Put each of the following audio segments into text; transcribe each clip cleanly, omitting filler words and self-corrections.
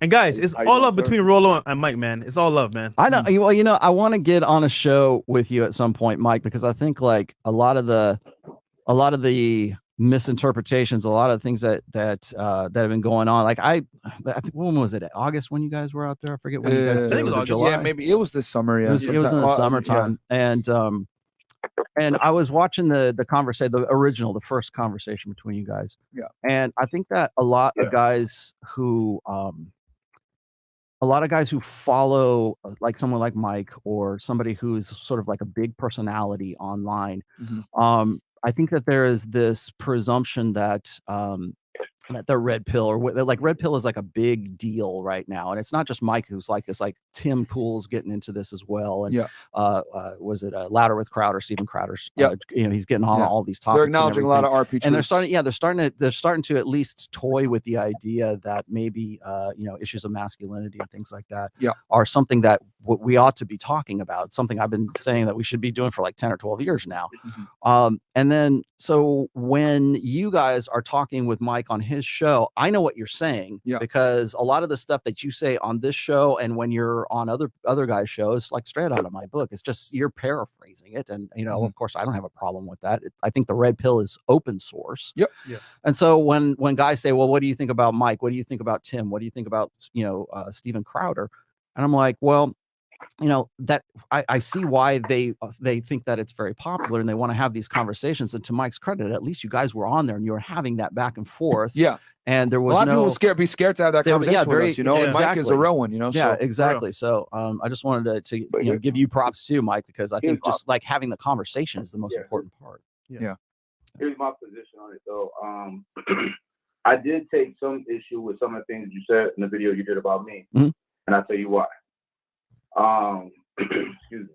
And guys, it's How you all doing, love sir? between Rolo and Mike, man. It's all love, man. I know. Well, I want to get on a show with you at some point, Mike, because I think like a lot of the misinterpretations, a lot of things that have been going on. Like I think, when was it? August when you guys were out there? I forget when you guys I did. think It it was was it August. July? Yeah, maybe it was this summer. It Yeah, was in the summertime, and I was watching the conversation, the first conversation between you guys. Yeah. And I think that a lot of guys who follow like someone like Mike or somebody who's sort of like a big personality online, I think that there is this presumption that that the red pill like red pill is like a big deal right now, and it's not just Mike who's like this. Like Tim Pool's getting into this as well, and was it Louder with Crowder, Stephen Crowder's? He's getting on all these topics. They're acknowledging a lot of RP, and they're starting to at least toy with the idea that maybe issues of masculinity and things like that are something that we ought to be talking about. Something I've been saying that we should be doing for like 10 or 12 years now. And then so when you guys are talking with Mike on his show, I know what you're saying because a lot of the stuff that you say on this show and when you're on other guys' shows, like straight out of my book, it's just you're paraphrasing it. And of course, I don't have a problem with that. I think the red pill is open source. And so when guys say, well, what do you think about Mike? What do you think about Tim? What do you think about Stephen Crowder? And I'm like, well, that I see why they think that it's very popular and they want to have these conversations. And to Mike's credit, at least you guys were on there and you were having that back and forth. And there was a lot of people be scared to have that conversation with us, and Mike is a real one, exactly. So I just wanted to give you props too, Mike, because I think just like having the conversation is the most important part. Here's my position on it though. I did take some issue with some of the things you said in the video you did about me, and I'll tell you why. Excuse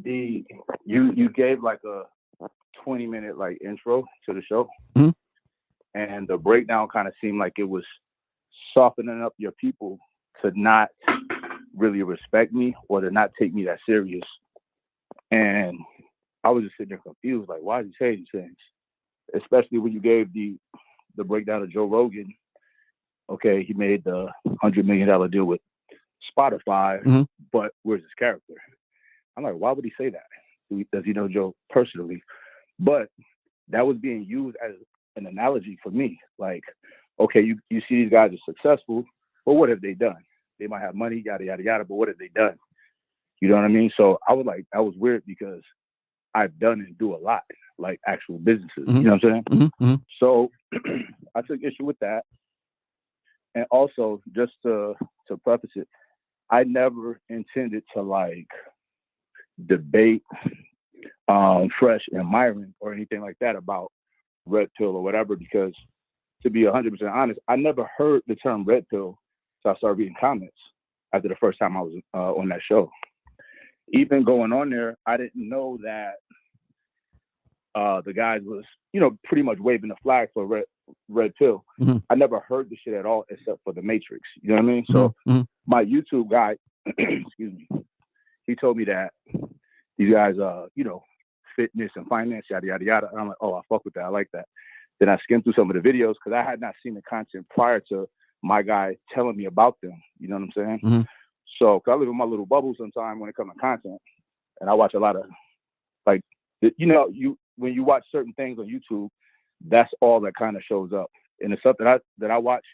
me. You gave like a 20-minute like intro to the show, and the breakdown kind of seemed like it was softening up your people to not really respect me or to not take me that serious. And I was just sitting there confused, like, why did you say these things? Especially when you gave the breakdown of Joe Rogan. Okay, he made the $100 million deal with Spotify, but where's his character? I'm like, why would he say that? Does he know Joe personally? But that was being used as an analogy for me. Like, okay, you see these guys are successful, but what have they done? They might have money, yada, yada, yada, but what have they done? You know what I mean? So I was like, that was weird because I've done and do a lot, like actual businesses. You know what I'm saying? So I took issue with that. And also, just to preface it, I never intended to like debate Fresh and Myron or anything like that about red pill or whatever, because to be 100% honest, I never heard the term red pill so I started reading comments after the first time I was on that show. Even going on there, I didn't know that the guys was, pretty much waving the flag for red pill. I never heard the shit at all except for the Matrix. You know what I mean? So my YouTube guy, excuse me, he told me that these guys, fitness and finance, yada, yada, yada. And I'm like, oh, I fuck with that. I like that. Then I skimmed through some of the videos because I had not seen the content prior to my guy telling me about them. You know what I'm saying? So, cause I live in my little bubble sometimes when it comes to content, and I watch a lot of, like, when you watch certain things on YouTube, that's all that kind of shows up. And the stuff that I watch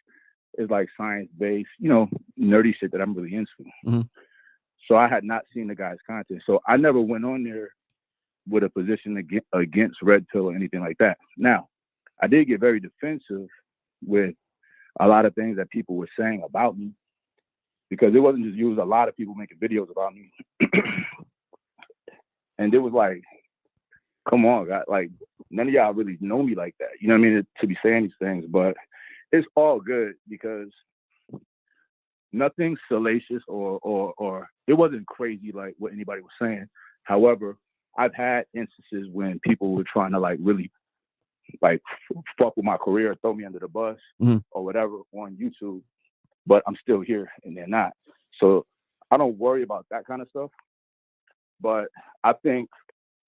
is like science-based, nerdy shit that I'm really into. So I had not seen the guy's content. So I never went on there with a position against red pill or anything like that. Now, I did get very defensive with a lot of things that people were saying about me, because it wasn't just you, it was a lot of people making videos about me. And it was like, come on, God, like, none of y'all really know me like that. You know what I mean? To be saying these things, but it's all good because nothing salacious or it wasn't crazy like what anybody was saying. However, I've had instances when people were trying to like really like fuck with my career, throw me under the bus or whatever on YouTube, but I'm still here and they're not. So I don't worry about that kind of stuff. But I think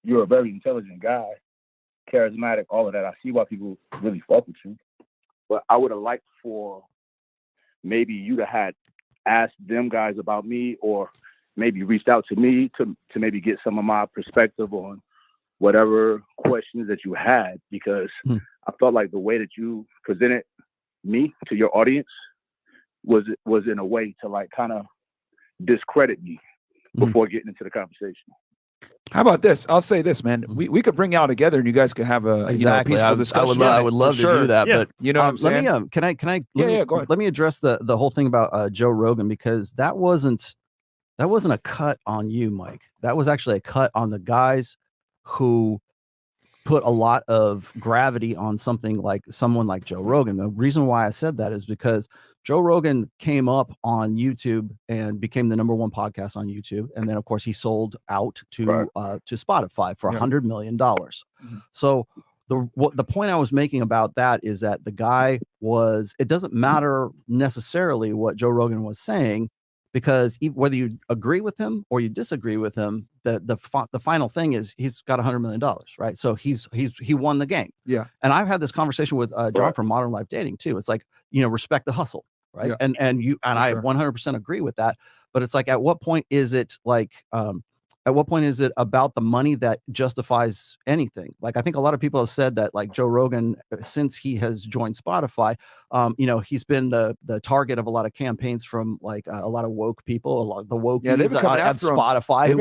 you're a very intelligent guy, charismatic, all of that. I see why people really fuck with you. But I would have liked for maybe you'd have had asked them guys about me, or maybe reached out to me to maybe get some of my perspective on whatever questions that you had, because I felt like the way that you presented me to your audience was in a way to like kind of discredit me before getting into the conversation. How about this? I'll say this, man. We could bring y'all together and you guys could have a peaceful discussion. I would love to do that. But you know what I'm saying? Let me can I go ahead. Let me address the whole thing about Joe Rogan, because that wasn't a cut on you, Mike. That was actually a cut on the guys who put a lot of gravity on someone like Joe Rogan. The reason why I said that is because Joe Rogan came up on YouTube and became the #1 podcast on YouTube, and then of course he sold out to Spotify for $100 million. So the point I was making about that is that the guy it doesn't matter necessarily what Joe Rogan was saying, because whether you agree with him or you disagree with him, the final thing is he's got $100 million, right? So he won the game. Yeah. And I've had this conversation with John from Modern Life Dating too. It's like, respect the hustle, right? Yeah. And I 100% agree with that. But it's like, at what point is it about the money that justifies anything? Like, I think a lot of people have said that, like, Joe Rogan, since he has joined Spotify, he's been the target of a lot of campaigns from like a lot of woke people, a lot of the wokies at Spotify who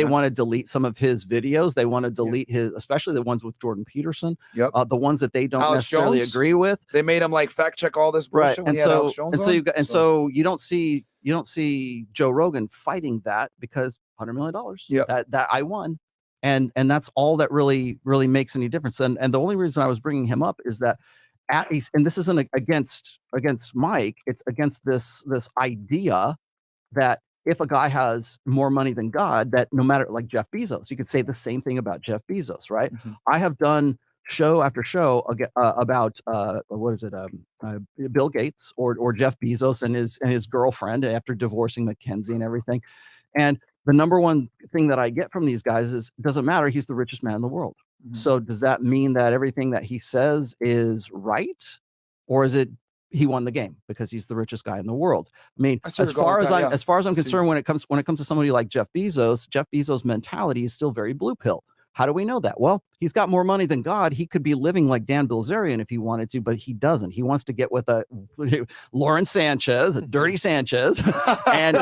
want to delete some of his videos. They want to delete his, especially the ones with Jordan Peterson. Yep. The ones that they don't necessarily agree with. They made him like fact check all this bullshit. Right. So you don't see Joe Rogan fighting that, because $100 million that I won, and that's all that really makes any difference. And the only reason I was bringing him up is that and this isn't against Mike, it's against this idea that if a guy has more money than God, that no matter, like Jeff Bezos, you could say the same thing about Jeff Bezos, right? I have done show after show about Bill Gates or Jeff Bezos and his girlfriend after divorcing Mackenzie and everything. And the #1 thing that I get from these guys is, it doesn't matter, he's the richest man in the world. So does that mean that everything that he says is right? Or is it he won the game because he's the richest guy in the world? I mean, as far as I'm concerned, when it comes to somebody like Jeff Bezos' mentality is still very blue pill. How do we know that? Well, he's got more money than God. He could be living like Dan Bilzerian if he wanted to, but he doesn't. He wants to get with a Lauren Sanchez, a dirty Sanchez, and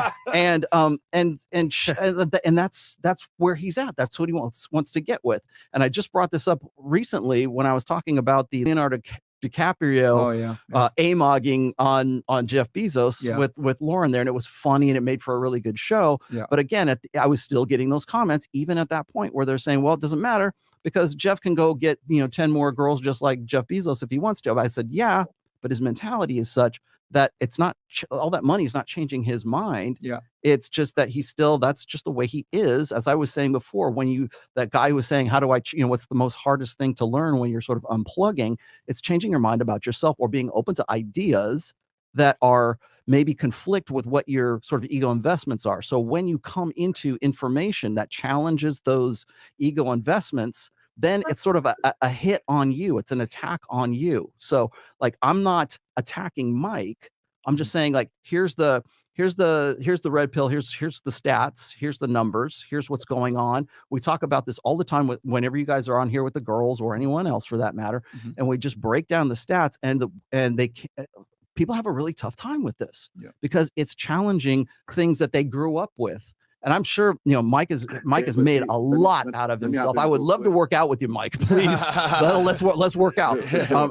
that's where he's at. That's what he wants to get with. And I just brought this up recently when I was talking about the Leonardo DiCaprio amogging on Jeff Bezos with Lauren there, and it was funny and it made for a really good show. But again, I was still getting those comments even at that point where they're saying, well, it doesn't matter because Jeff can go get 10 more girls just like Jeff Bezos if he wants to. But I said, yeah, but his mentality is such that it's not all that money is not changing his mind. It's just that that's just the way he is. As I was saying before, that guy who was saying, how do I, what's the most hardest thing to learn when you're sort of unplugging? It's changing your mind about yourself or being open to ideas that are maybe conflict with what your sort of ego investments are. So when you come into information that challenges those ego investments, then it's sort of a hit on you. It's an attack on you. So like, I'm not attacking Mike. I'm just saying, like, here's the red pill. Here's the stats. Here's the numbers. Here's what's going on. We talk about this all the time whenever you guys are on here with the girls or anyone else for that matter. And we just break down the stats, and people have a really tough time with this because it's challenging things that they grew up with. And I'm sure, Mike has made a lot out of himself. I would love to work out with you, Mike. Please, let's work out.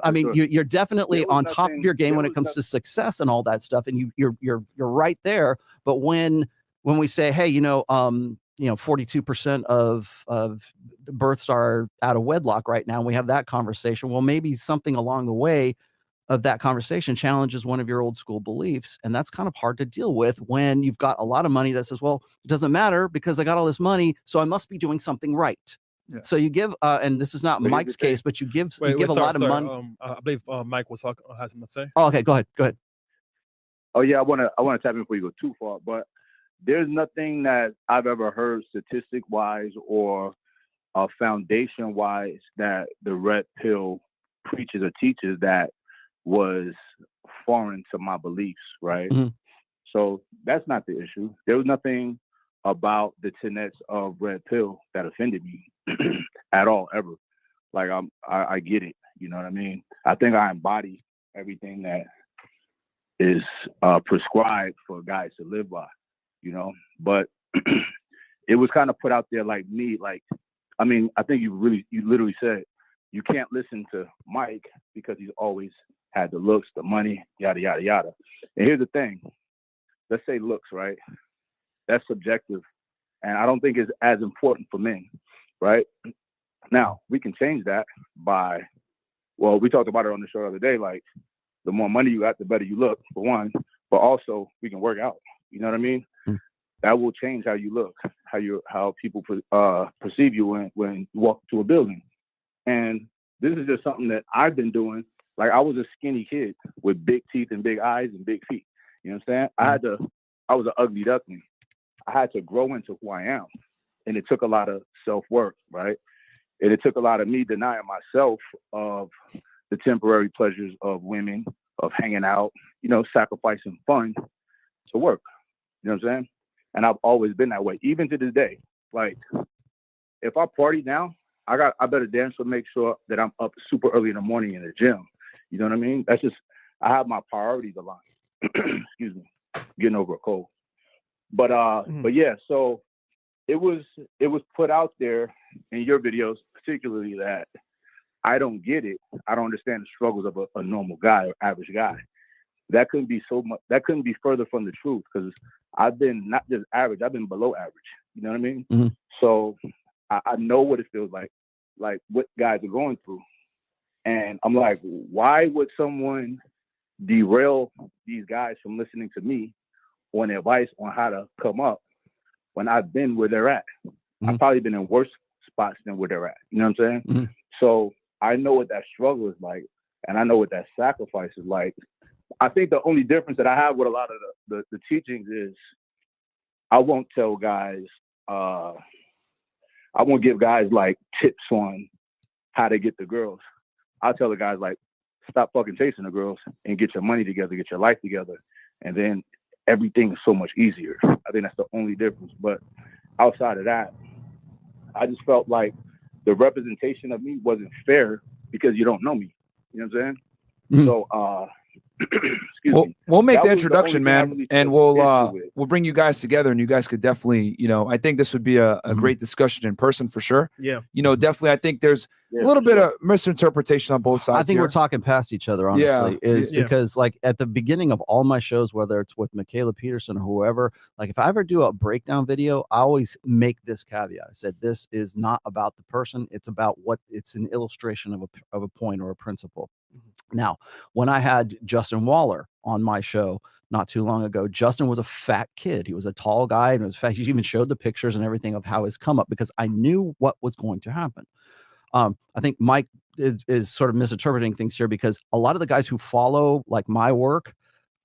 I mean, you're definitely on top of your game when it comes to success and all that stuff, and you're right there. But when we say, hey, 42% of births are out of wedlock right now, and we have that conversation, well, maybe something along the way of that conversation challenges one of your old school beliefs. And that's kind of hard to deal with when you've got a lot of money that says, well, it doesn't matter because I got all this money, so I must be doing something right. So you give, and this is not Mike's case, but you give a lot of money. I believe Mike was has something to say. Oh, okay, go ahead. Oh yeah, I want to tap in before you go too far, but there's nothing that I've ever heard statistic wise or foundation wise that the red pill preaches or teaches that was foreign to my beliefs, right? Mm-hmm. So that's not the issue. There was nothing about the tenets of Red Pill that offended me at all, ever. Like I get it, you know what I mean? I think I embody everything that is prescribed for guys to live by, you know. But it was kind of put out there like me, like, I mean, I think you literally said you can't listen to Mike because he's always had the looks, the money, yada yada yada. And here's the thing: let's say looks, right? That's subjective, and I don't think it's as important for men, right? Now we can change that by, well, we talked about it on the show the other day, like, the more money you got, the better you look, for one, but also we can work out. You know what I mean? Mm-hmm. That will change how you look, how people perceive you when you walk to a building. And this is just something that I've been doing. Like, I was a skinny kid with big teeth and big eyes and big feet. You know what I'm saying? I was an ugly duckling. I had to grow into who I am. And it took a lot of self-work, right? And it took a lot of me denying myself of the temporary pleasures of women, of hanging out, you know, sacrificing fun to work. You know what I'm saying? And I've always been that way, even to this day. Like, if I party now, I better dance to make sure that I'm up super early in the morning in the gym. You know what I mean? That's just, I have my priorities aligned. Excuse me, getting over a cold. But yeah, so it was put out there in your videos, particularly, that I don't get it. I don't understand the struggles of a normal guy or average guy. That couldn't be further from the truth, because I've been not just average, I've been below average. You know what I mean? Mm-hmm. So I know what it feels like what guys are going through. And I'm like, why would someone derail these guys from listening to me on advice on how to come up when I've been where they're at? Mm-hmm. I've probably been in worse spots than where they're at. You know what I'm saying? Mm-hmm. So I know what that struggle is like, and I know what that sacrifice is like. I think the only difference that I have with a lot of the teachings is I won't tell guys, I won't give guys like tips on how to get the girls. I'll tell the guys, like, stop fucking chasing the girls and get your money together, get your life together, and then everything is so much easier. I think that's the only difference. But outside of that, I just felt like the representation of me wasn't fair because you don't know me. You know what I'm saying? Mm-hmm. So, we'll make the introduction, man, and we'll bring you guys together, and you guys could definitely, you know, I think this would be a great discussion in person for sure. Yeah, you know, definitely. I think there's a little bit of misinterpretation on both sides. I think we're talking past each other, honestly, because like at the beginning of all my shows, whether it's with Michaela Peterson or whoever, like if I ever do a breakdown video, I always make this caveat. I said, this is not about the person. It's about it's an illustration of a point or a principle. Now, when I had Justin Waller on my show not too long ago, Justin was a fat kid. He was a tall guy, and he even showed the pictures and everything of how his come up, because I knew what was going to happen. I think Mike is sort of misinterpreting things here, because a lot of the guys who follow like my work,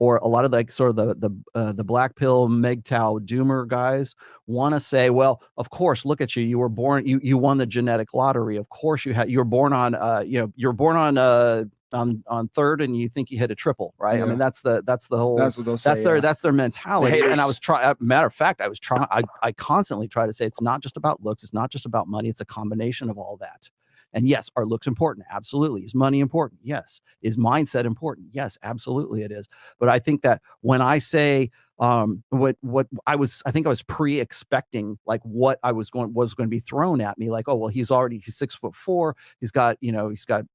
or a lot of like sort of the black pill MGTOW doomer guys, want to say, well, of course, look at you. You were born, you won the genetic lottery. Of course you were born on, you're born on third, and you think you hit a triple, right? Yeah. I mean, that's the whole, that's what they'll say, that's their mentality. And I was matter of fact, I constantly try to say, it's not just about looks. It's not just about money. It's a combination of all that. And yes, are looks important? Absolutely. Is money important? Yes. Is mindset important? Yes, absolutely it is. But I think that when I say I think I was pre-expecting like what was going to be thrown at me, like, oh, well, he's 6'4",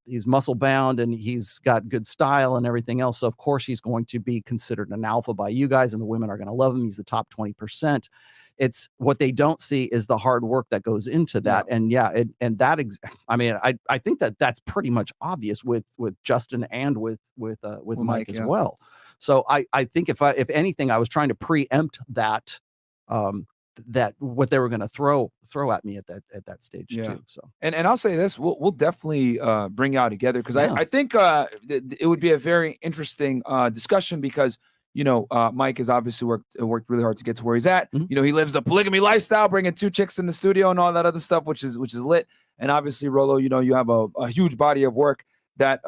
he's muscle bound, and he's got good style and everything else. So of course he's going to be considered an alpha by you guys, and the women are going to love him. He's the top 20%. It's what they don't see is the hard work that goes into that. Yeah. And I think that's pretty much obvious with Justin and with Mike as well. So I think if anything, I was trying to preempt that what they were going to throw at me at that stage too. So and I'll say this, we'll definitely bring you all together, because I think it would be a very interesting discussion, because Mike has obviously worked really hard to get to where he's at. Mm-hmm. You know, he lives a polygamy lifestyle, bringing 2 chicks in the studio and all that other stuff, which is lit. And obviously, Rolo, you have a huge body of work that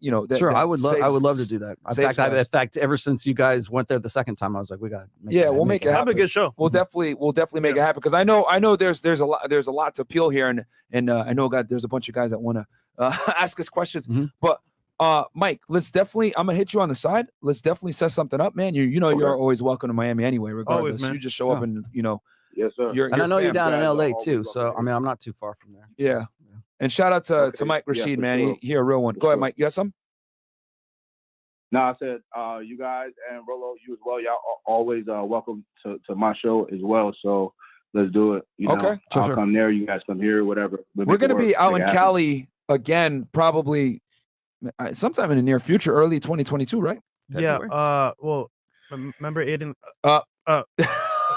that, sure, that I would love to do that. In fact, ever since you guys went there the second time, I was like, we got. We'll make it happen. Have a good show. We'll definitely make it happen because I know there's a lot to appeal here, and I know there's a bunch of guys that want to ask us questions, but. Mike, let's definitely. I'm gonna hit you on the side. Let's definitely set something up, man. You're always welcome to Miami anyway. Regardless, always, man. You just show up and Yes, sir. And I know you're down in LA too, so welcome. I mean, I'm not too far from there. Yeah. And shout out to Mike Rashid, man. Sure. He a real one. Go ahead, Mike. You got some? No, I said you guys and Rolo, you as well. Y'all are always welcome to my show as well. So let's do it. Okay. I'll come there. You guys come here. Whatever. We're gonna be out in Cali again, probably. Sometime in the near future, early 2022, right? February? Yeah. Well, remember Aiden?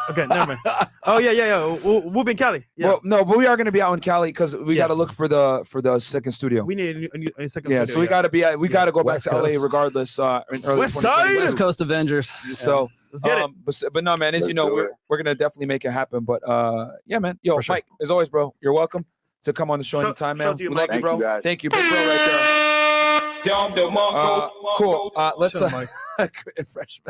Okay, never mind. Oh yeah. We'll be in Cali. Yeah. Well, no, but we are going to be out in Cali because we got to look for the second studio. We need a second. Yeah, studio, so we got to be. We got to go West back to LA Coast. regardless. In early West Side! 2022. West Coast Avengers. So let's get it. But no, man. As Let's you know, do it. we're gonna definitely make it happen. But yeah, man. Yo, For sure. Mike, as always, bro, you're welcome to come on the show Shout- anytime, shout man. to you, We Mike. like you, Thank bro. you, guys. Thank you, big bro, right there. Cool. Let's Shut up, Mike. freshman.